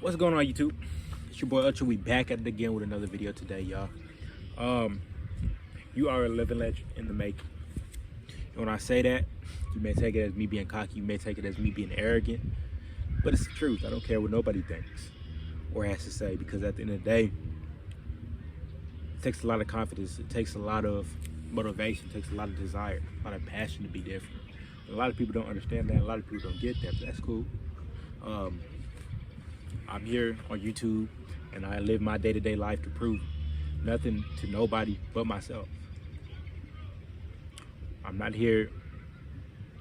What's going on, YouTube? It's your boy Ultra. We back at it again with another video today, y'all. You are a living legend in the making. And when I say that, you may take it as me being cocky, you may take it as me being arrogant, but it's the truth. I don't care what nobody thinks or has to say, because at the end of the day, it takes a lot of confidence, it takes a lot of motivation, it takes a lot of desire, a lot of passion to be different. A lot of people don't understand that, a lot of people don't get that, but that's cool. I'm here on YouTube and I live my day-to-day life to prove nothing to nobody but myself. I'm not here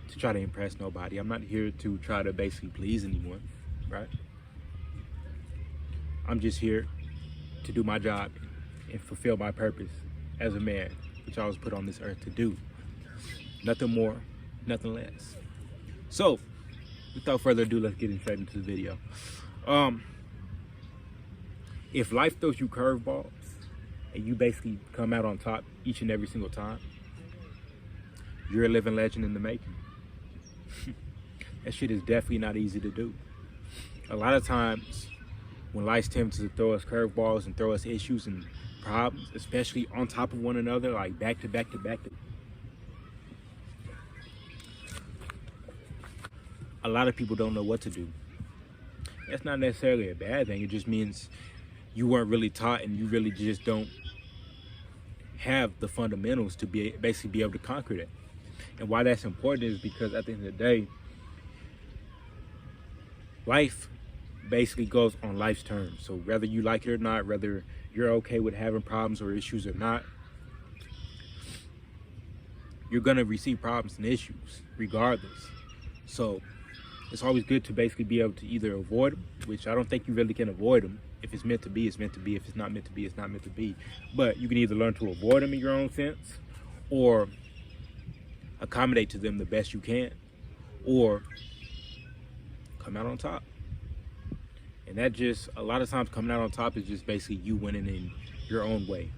to try to impress nobody. I'm not here to try to basically please anyone, right? I'm just here to do my job and fulfill my purpose as a man, which I was put on this earth to do. Nothing more, nothing less. So, without further ado, let's get straight into the video. If life throws you curveballs and you basically come out on top each and every single time, you're a living legend in the making. That shit is definitely not easy to do. A lot of times when life tends to throw us curveballs and throw us issues and problems, especially on top of one another, like back to back to back, a lot of people don't know what to do. That's not necessarily a bad thing. It just means you weren't really taught and you really just don't have the fundamentals to basically be able to conquer that. And why that's important is because at the end of the day, life basically goes on life's terms. So whether you like it or not, whether you're okay with having problems or issues or not, you're gonna receive problems and issues regardless. So it's always good to basically be able to either avoid them, which I don't think you really can avoid them. If it's meant to be, it's meant to be. If it's not meant to be, it's not meant to be. But you can either learn to avoid them in your own sense, or accommodate to them the best you can, or come out on top. And that just, a lot of times coming out on top is just basically you winning in your own way.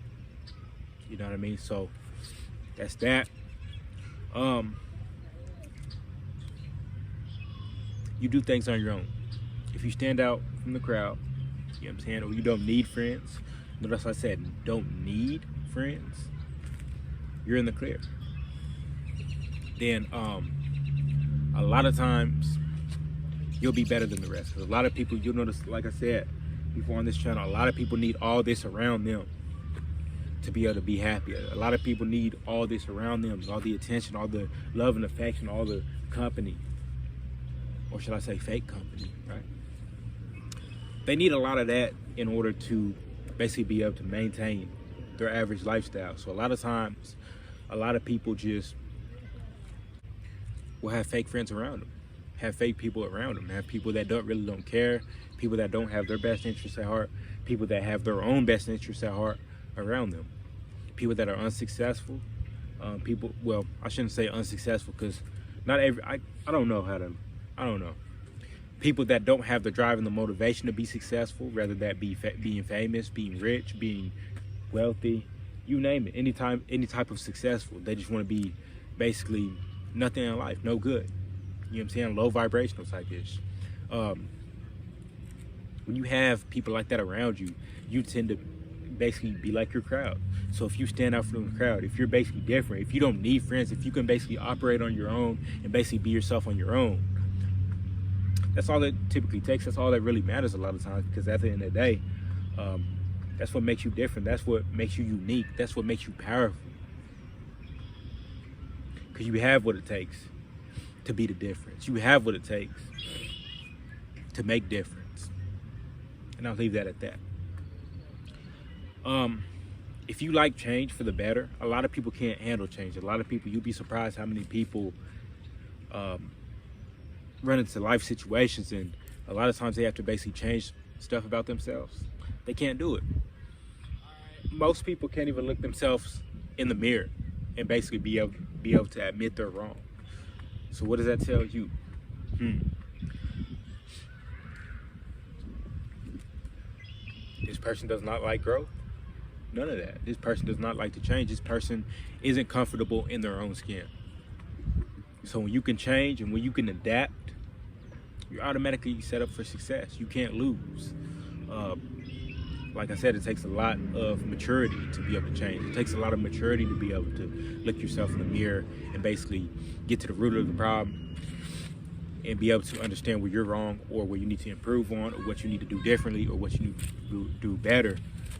You know what I mean? So that's that. You do things on your own. If you stand out from the crowd, you know what I'm saying, or you don't need friends, notice I said don't need friends, you're in the clear. Then a lot of times you'll be better than the rest. Because a lot of people, you'll notice, like I said before on this channel, a lot of people need all this around them to be able to be happy. A lot of people need all this around them, all the attention, all the love and affection, all the company, or should I say fake company, right? They need a lot of that in order to basically be able to maintain their average lifestyle. So a lot of times, a lot of people just will have fake friends around them, have fake people around them, have people that really don't care, people that don't have their best interests at heart, people that have their own best interests at heart around them, people that are unsuccessful, people, well, I shouldn't say unsuccessful, because not every, I don't know how to, I don't know. People that don't have the drive and the motivation to be successful, whether that be being famous, being rich, being wealthy, you name it, any type of successful. They just want to be basically nothing in life, no good. You know what I'm saying? Low vibrational type ish. When you have people like that around you, you tend to basically be like your crowd. So if you stand out from the crowd, if you're basically different, if you don't need friends, if you can basically operate on your own and basically be yourself on your own, that's all it typically takes. That's all that really matters a lot of times, because at the end of the day, that's what makes you different. That's what makes you unique. That's what makes you powerful. Because you have what it takes to be the difference. You have what it takes to make difference. And I'll leave that at that. If you like change for the better, a lot of people can't handle change. A lot of people, you'd be surprised how many people run into life situations, and a lot of times they have to basically change stuff about themselves. They can't do it. Most people can't even look themselves in the mirror and basically be able to admit they're wrong. So what does that tell you? This person does not like growth. None of that. This person does not like to change. This person isn't comfortable in their own skin. So when you can change and when you can adapt, you're automatically set up for success. You can't lose. Like I said, it takes a lot of maturity to be able to change. It takes a lot of maturity to be able to look yourself in the mirror and basically get to the root of the problem and be able to understand where you're wrong or where you need to improve on or what you need to do differently or what you need to do better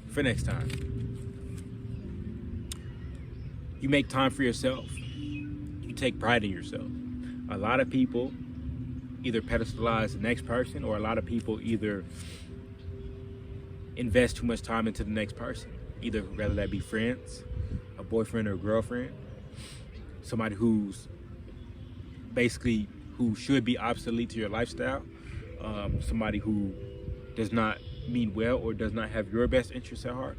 for next time. You make time for yourself. You take pride in yourself. A lot of people either pedestalize the next person, or a lot of people either invest too much time into the next person, either whether that be friends, a boyfriend or a girlfriend, somebody who's basically who should be obsolete to your lifestyle, somebody who does not mean well or does not have your best interests at heart.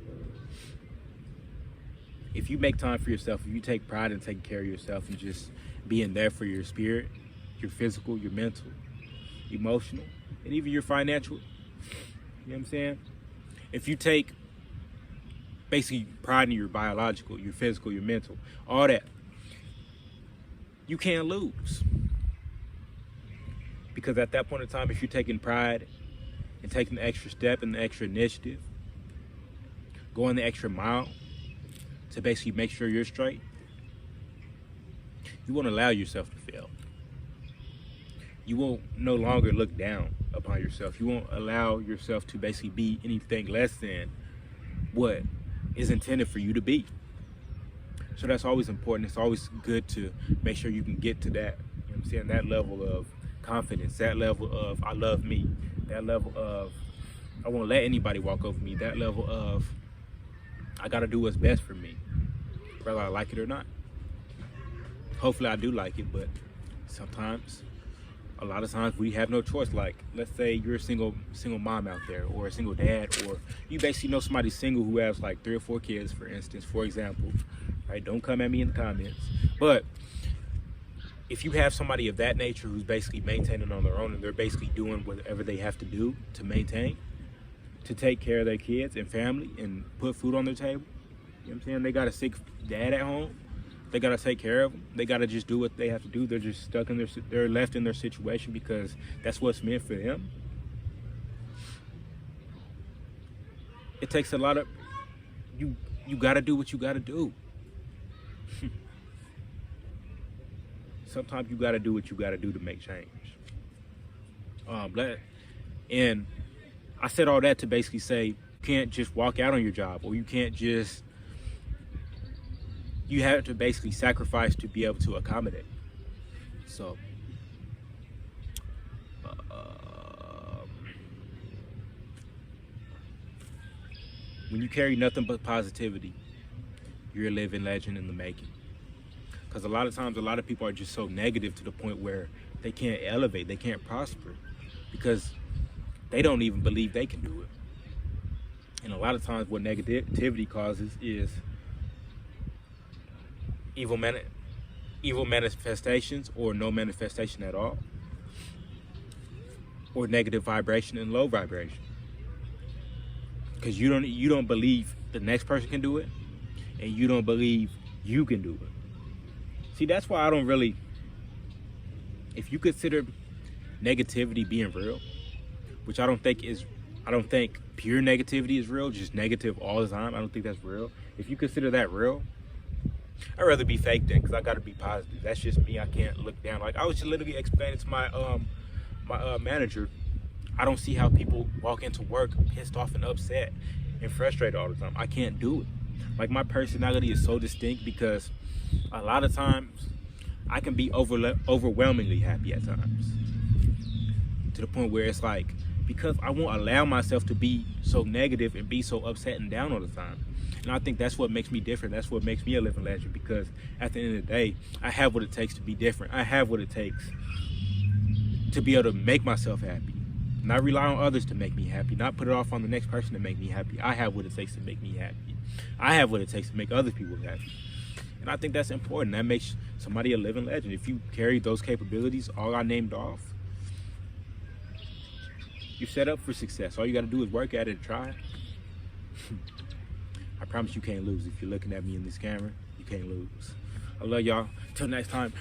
If you make time for yourself, if you take pride in taking care of yourself and just being there for your spirit, your physical, your mental, emotional, and even your financial, you know what I'm saying? If you take basically pride in your biological, your physical, your mental, all that, you can't lose. Because at that point in time, if you're taking pride and taking the extra step and the extra initiative, going the extra mile to basically make sure you're straight, you won't allow yourself to fail. You won't no longer look down upon yourself. You won't allow yourself to basically be anything less than what is intended for you to be. So that's always important. It's always good to make sure you can get to that, you know what I'm saying, that level of confidence, that level of I love me, that level of I won't let anybody walk over me, that level of I gotta do what's best for me, whether I like it or not. Hopefully I do like it, but sometimes, a lot of times we have no choice. Like, let's say you're a single mom out there, or a single dad, or you basically know somebody single who has like 3 or 4 kids, for instance, for example, right? Don't come at me in the comments. But if you have somebody of that nature who's basically maintaining on their own and they're basically doing whatever they have to do to maintain, to take care of their kids and family and put food on their table, you know what I'm saying? They got a sick dad at home. They gotta take care of them. They gotta just do what they have to do. They're just stuck in they're left in their situation because that's what's meant for them. It takes a lot of, you gotta do what you gotta do. Sometimes you gotta do what you gotta do to make change. And I said all that to basically say, you can't just walk out on your job, or you can't just, you have to basically sacrifice to be able to accommodate. So, when you carry nothing but positivity, you're a living legend in the making. Because a lot of times, a lot of people are just so negative to the point where they can't elevate, they can't prosper, because they don't even believe they can do it. And a lot of times what negativity causes is evil manifestations, or no manifestation at all, or negative vibration and low vibration, because you don't believe the next person can do it, and you don't believe you can do it. See, that's why I don't really, if you consider negativity being real, which I don't think pure negativity is real, just negative all the time, I don't think that's real. If you consider that real, I'd rather be fake then, because I got to be positive. That's just me. I can't look down. Like, I was just literally explaining to my manager, I don't see how people walk into work pissed off and upset and frustrated all the time. I can't do it. Like, my personality is so distinct because a lot of times I can be overwhelmingly happy at times, to the point where it's like, because I won't allow myself to be so negative and be so upset and down all the time. And I think that's what makes me different. That's what makes me a living legend, because at the end of the day, I have what it takes to be different. I have what it takes to be able to make myself happy. Not rely on others to make me happy. Not put it off on the next person to make me happy. I have what it takes to make me happy. I have what it takes to make other people happy. And I think that's important. That makes somebody a living legend. If you carry those capabilities, all I named off, you're set up for success. All you got to do is work at it and try. I promise you can't lose. If you're looking at me in this camera, you can't lose. I love y'all. Till next time.